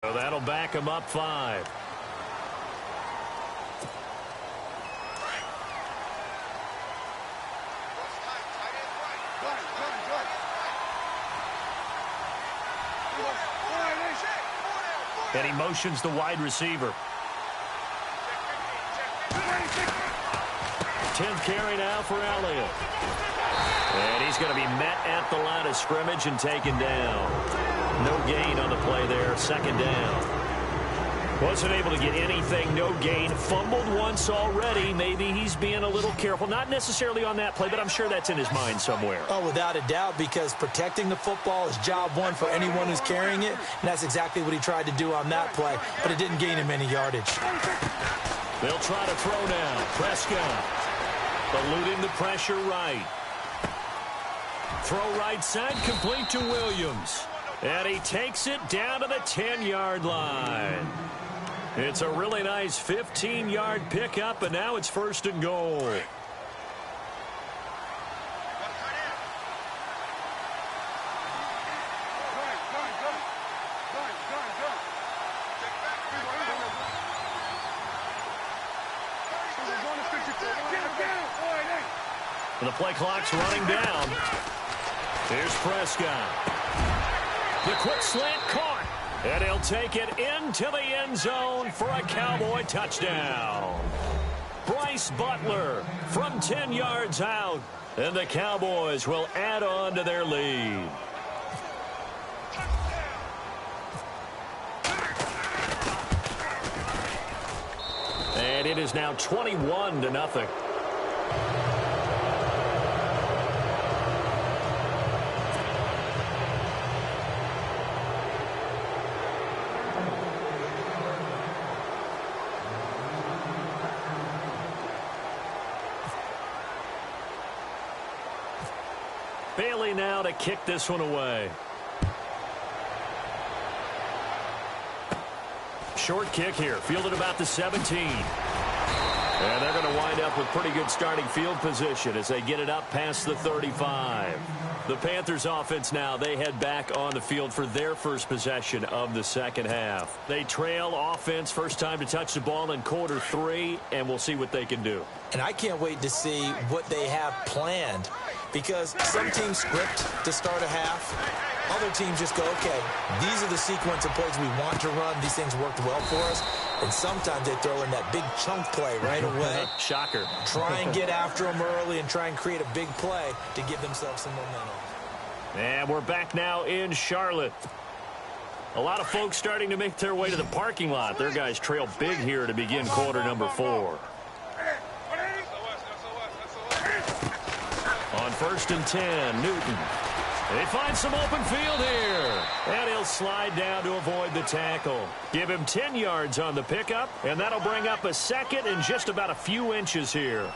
So that'll back him up 5. And he motions the wide receiver. 10th carry now for Elliott. And he's going to be met at the line of scrimmage and taken down. No gain on the play there, 2nd down. Wasn't able to get anything, no gain. Fumbled once already. Maybe he's being a little careful. Not necessarily on that play, but I'm sure that's in his mind somewhere. Oh, without a doubt, because protecting the football is job one for anyone who's carrying it. And that's exactly what he tried to do on that play, but it didn't gain him any yardage. They'll try to throw now. Prescott eluding the pressure right. Throw right side, complete to Williams. And he takes it down to the 10-yard line. It's a really nice 15-yard pickup, and now it's 1st and goal. And the play clock's running down. Here's Prescott. The quick slant caught. And he'll take it into the end zone for a Cowboy touchdown. Bryce Butler from 10 yards out. And the Cowboys will add on to their lead. And it is now 21-0. Bailey now to kick this one away. Short kick here, fielded about the 17. And they're going to wind up with pretty good starting field position as they get it up past the 35. The Panthers offense now, they head back on the field for their first possession of the second half. They trail offense, first time to touch the ball in quarter 3, and we'll see what they can do. And I can't wait to see what they have planned, because some teams script to start a half. Other teams just go, okay, these are the sequence of plays we want to run. These things worked well for us. And sometimes they throw in that big chunk play right away. Shocker. Try and get after them early and try and create a big play to give themselves some momentum. And we're back now in Charlotte. A lot of folks starting to make their way to the parking lot. Their guys trail big here to begin quarter number 4. On 1st and 10, Newton. They find some open field here. And he'll slide down to avoid the tackle. Give him 10 yards on the pickup, and that'll bring up a second and just about a few inches here.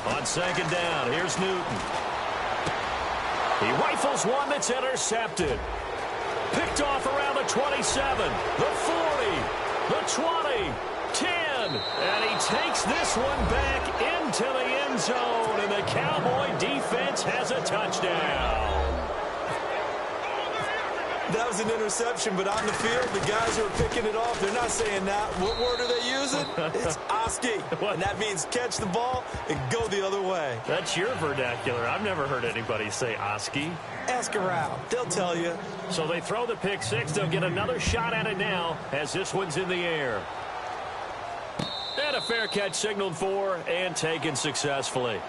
On 2nd down, here's Newton. He rifles one that's intercepted. Picked off around the 27, the 40, the 20, 10. And he takes this one back into the end zone, and the Cowboy defense has a touchdown. That was an interception, but on the field, the guys who are picking it off, they're not saying that. What word are they using? It's Oski. And that means catch the ball and go the other way. That's your vernacular. I've never heard anybody say Oski. Ask around. They'll tell you. So they throw the pick 6. They'll get another shot at it now as this one's in the air. And a fair catch signaled for and taken successfully.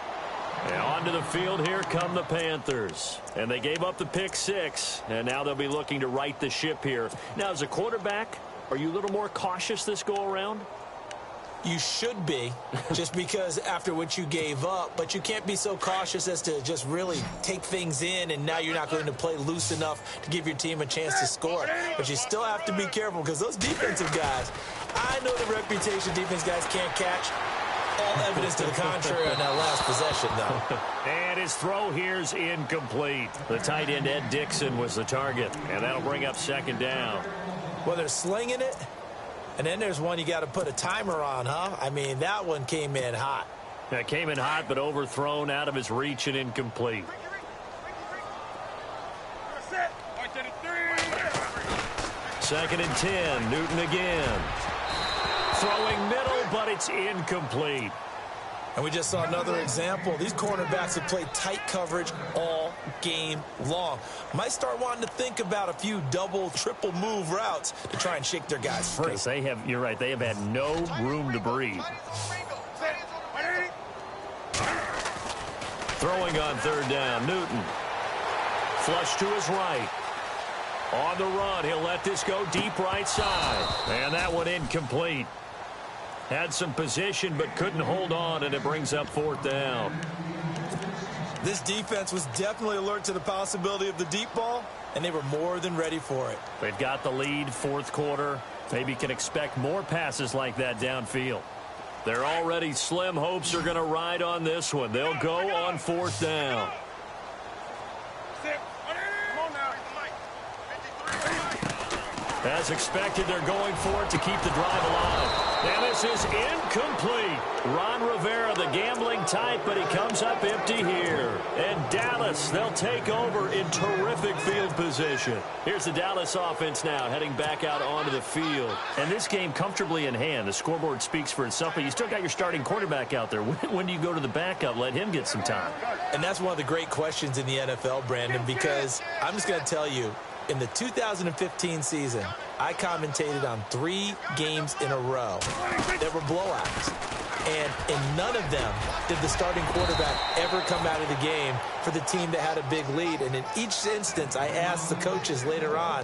And onto the field, here come the Panthers. And they gave up the pick 6, and now they'll be looking to right the ship here. Now, as a quarterback, are you a little more cautious this go-around? You should be, just because after what you gave up. But you can't be so cautious as to just really take things in, and now you're not going to play loose enough to give your team a chance to score. But you still have to be careful, because those defensive guys, I know the reputation defense guys can't catch. All evidence to the contrary on that last possession, though. And his throw here's incomplete. The tight end, Ed Dixon, was the target, and that'll bring up 2nd down. Well, they're slinging it, and then there's one you got to put a timer on, huh? I mean, that one came in hot. That came in hot, but overthrown out of his reach and incomplete. Second and 10. Newton again. Throwing middle, but it's incomplete. And we just saw another example. These cornerbacks have played tight coverage all game long. Might start wanting to think about a few double, triple move routes to try and shake their guys free. You're right, they have had no room to breathe. Throwing on third down, Newton. Flush to his right. On the run, he'll let this go deep right side. And that one incomplete. Had some position, but couldn't hold on, and it brings up fourth down. This defense was definitely alert to the possibility of the deep ball, and they were more than ready for it. They've got the lead, fourth quarter. Maybe can expect more passes like that downfield. Their already slim hopes are going to ride on this one. They'll go on fourth down. As expected, they're going for it to keep the drive alive. And this is incomplete. Ron Rivera, the gambling type, but he comes up empty here. And Dallas, they'll take over in terrific field position. Here's the Dallas offense now, heading back out onto the field. And this game comfortably in hand. The scoreboard speaks for itself, but you still got your starting quarterback out there. When do you go to the backup? Let him get some time. And that's one of the great questions in the NFL, Brandon, because I'm just going to tell you, in the 2015 season, I commentated on 3 games in a row that were blowouts. And in none of them did the starting quarterback ever come out of the game for the team that had a big lead. And in each instance, I asked the coaches later on,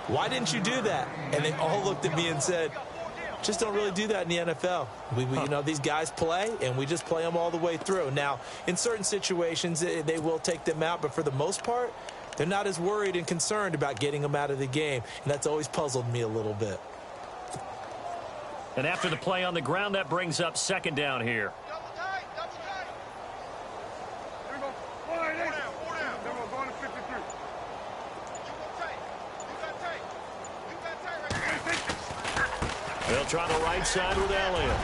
why didn't you do that? And they all looked at me and said, just don't really do that in the NFL. You know, these guys play, and we just play them all the way through. Now, in certain situations, they will take them out, but for the most part, they're not as worried and concerned about getting them out of the game, and that's always puzzled me a little bit. And after the play on the ground, that brings up second down here. They'll try the right side with Elliott.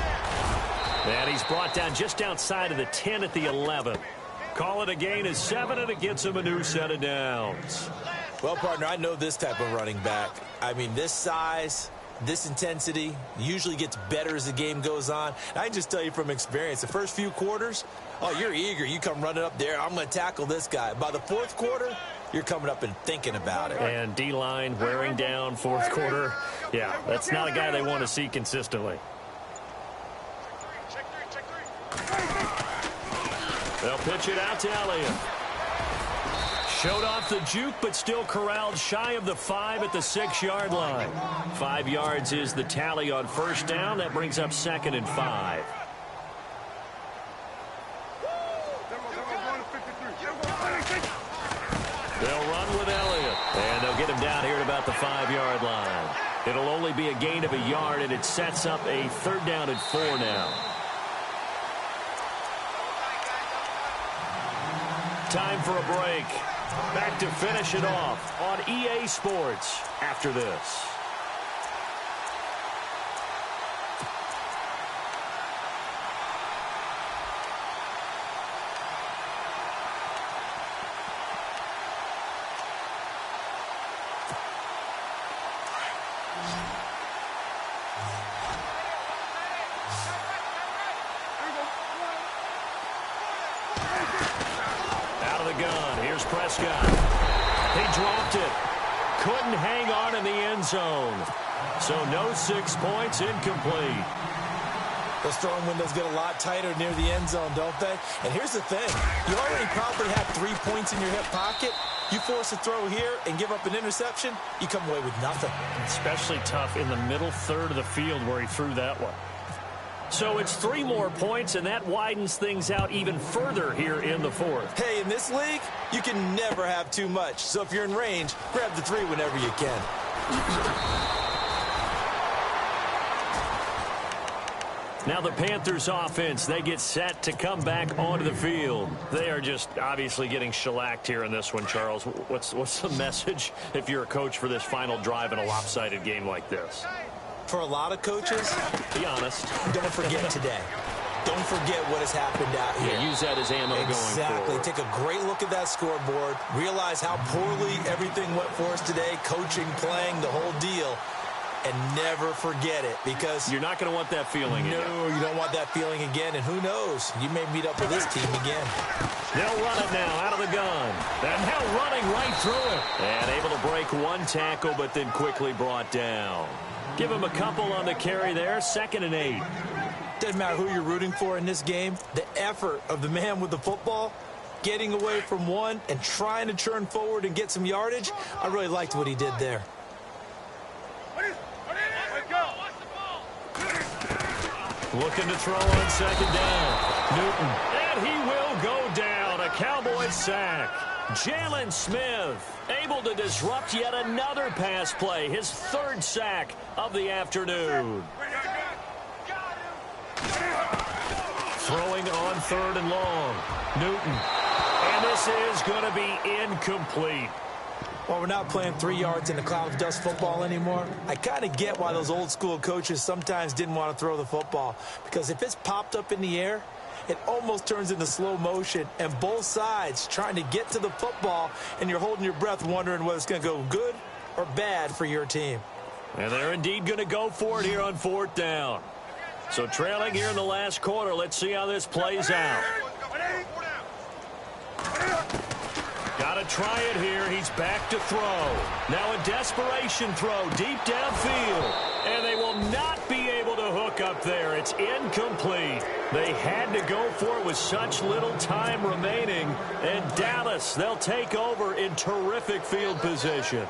And he's brought down just outside of the 10 at the 11. Call it a gain of 7, and it gets him a new set of downs. Well, partner, I know this type of running back. I mean, this size, this intensity usually gets better as the game goes on. And I can just tell you from experience, the first few quarters, oh, you're eager. You come running up there, I'm going to tackle this guy. By the fourth quarter, you're coming up and thinking about it. And D-line wearing down fourth quarter. Yeah, that's not a guy they want to see consistently. They'll pitch it out to Elliott. Showed off the juke, but still corralled shy of the 5 at the 6-yard line. 5 yards is the tally on first down. That brings up second and 5. They'll run with Elliott, and they'll get him down here at about the 5-yard line. It'll only be a gain of a yard, and it sets up a third down and 4 now. Time for a break. Back to finish it off on EA Sports after this. Prescott. He dropped it. Couldn't hang on in the end zone. So no 6 points, incomplete. Those throwing windows get a lot tighter near the end zone, don't they? And here's the thing. You already probably have 3 points in your hip pocket. You force a throw here and give up an interception, you come away with nothing. Especially tough in the middle third of the field where he threw that one. So it's 3 more points, and that widens things out even further here in the fourth. Hey, in this league, you can never have too much. So if you're in range, grab the 3 whenever you can. Now the Panthers offense, they get set to come back onto the field. They are just obviously getting shellacked here in this one, Charles. What's the message if you're a coach for this final drive in a lopsided game like this? For a lot of coaches, be honest, don't forget today. don't forget what has happened out here. Yeah, use that as ammo going forward. Exactly. Take a great look at that scoreboard. Realize how poorly everything went for us today. Coaching, playing, the whole deal. And never forget it, because you're not going to want that feeling again. No, you don't want that feeling again. And who knows? You may meet up with this team again. They'll run it now out of the gun. And now running right through it. And able to break one tackle, but then quickly brought down. Give him a couple on the carry there. 2nd and 8. Doesn't matter who you're rooting for in this game. The effort of the man with the football, getting away from one and trying to turn forward and get some yardage, I really liked what he did there. Looking to throw on 2nd down. Newton. And he will go down. A Cowboys sack. Jalen Smith able to disrupt yet another pass play. His 3rd sack of the afternoon. Throwing on 3rd and long. Newton. And this is going to be incomplete. Well, we're not playing 3 yards in a cloud of dust football anymore. I kind of get why those old school coaches sometimes didn't want to throw the football. Because if it's popped up in the air, it almost turns into slow motion. And both sides trying to get to the football, and you're holding your breath wondering whether it's going to go good or bad for your team. And they're indeed going to go for it here on 4th down. So trailing here in the last quarter. Let's see how this plays out. Got to try it here. He's back to throw. Now a desperation throw deep downfield. And they will not be able to hook up there. It's incomplete. They had to go for it with such little time remaining. And Dallas, they'll take over in terrific field position.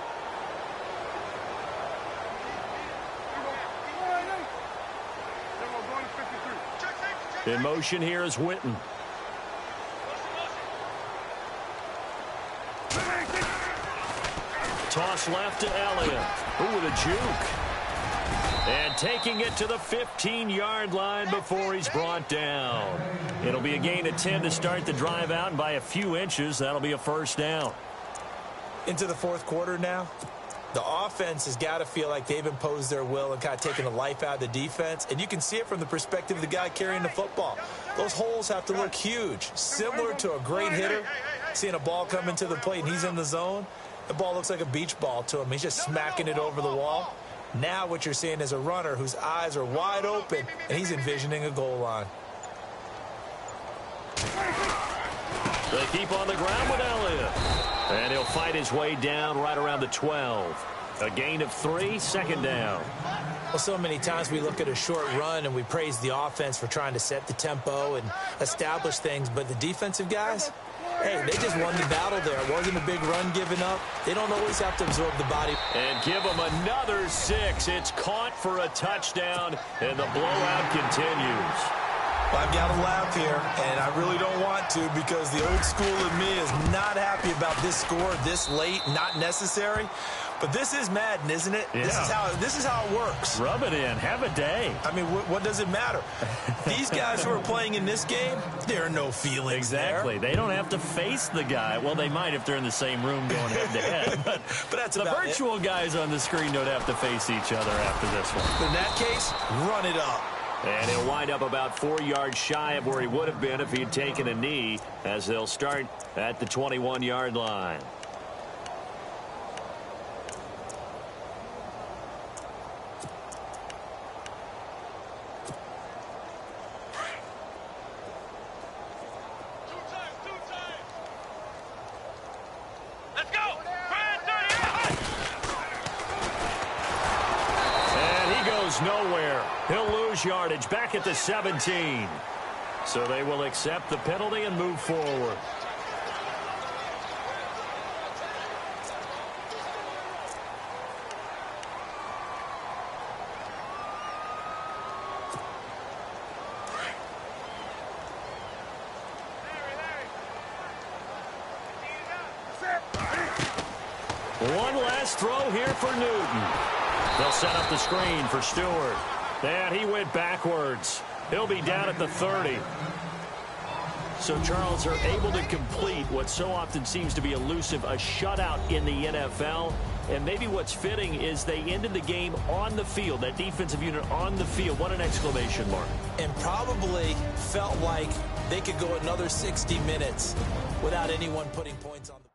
In motion here is Witten. Toss left to Elliott. Ooh, with a juke. And taking it to the 15-yard line before he's brought down. It'll be a gain of 10 to start the drive out, and by a few inches, that'll be a 1st down. Into the 4th quarter now. The offense has got to feel like they've imposed their will and kind of taken the life out of the defense. And you can see it from the perspective of the guy carrying the football. Those holes have to look huge. Similar to a great hitter, seeing a ball come into the plate and he's in the zone. The ball looks like a beach ball to him. He's just smacking it over the wall. Now what you're seeing is a runner whose eyes are wide open, and he's envisioning a goal line. They keep on the ground with Elliott. And he'll fight his way down right around the 12. A gain of 3, 2nd down. Well, so many times we look at a short run and we praise the offense for trying to set the tempo and establish things, but the defensive guys, hey, they just won the battle there. It wasn't a big run given up. They don't always have to absorb the body. And give them another 6. It's caught for a touchdown, and the blowout continues. Well, I've got to laugh here, and I really don't want to, because the old school in me is not happy about this score this late, not necessary. But this is Madden, isn't it? Yeah. This is how it works. Rub it in. Have a day. I mean, what does it matter? These guys who are playing in this game, there are no feelings exactly. there. They don't have to face the guy. Well, they might if they're in the same room going head-to-head. But that's the virtual guys on the screen don't have to face each other after this one. But in that case, run it up. And he'll wind up about 4 yards shy of where he would have been if he had taken a knee, as they'll start at the 21-yard line. Nowhere. He'll lose yardage back at the 17. So they will accept the penalty and move forward. One last throw here for Newton. They'll set up the screen for Stewart. And he went backwards. He'll be down at the 30. So, Charles, are able to complete what so often seems to be elusive, a shutout in the NFL. And maybe what's fitting is they ended the game on the field, that defensive unit on the field. What an exclamation mark. And probably felt like they could go another 60 minutes without anyone putting points on the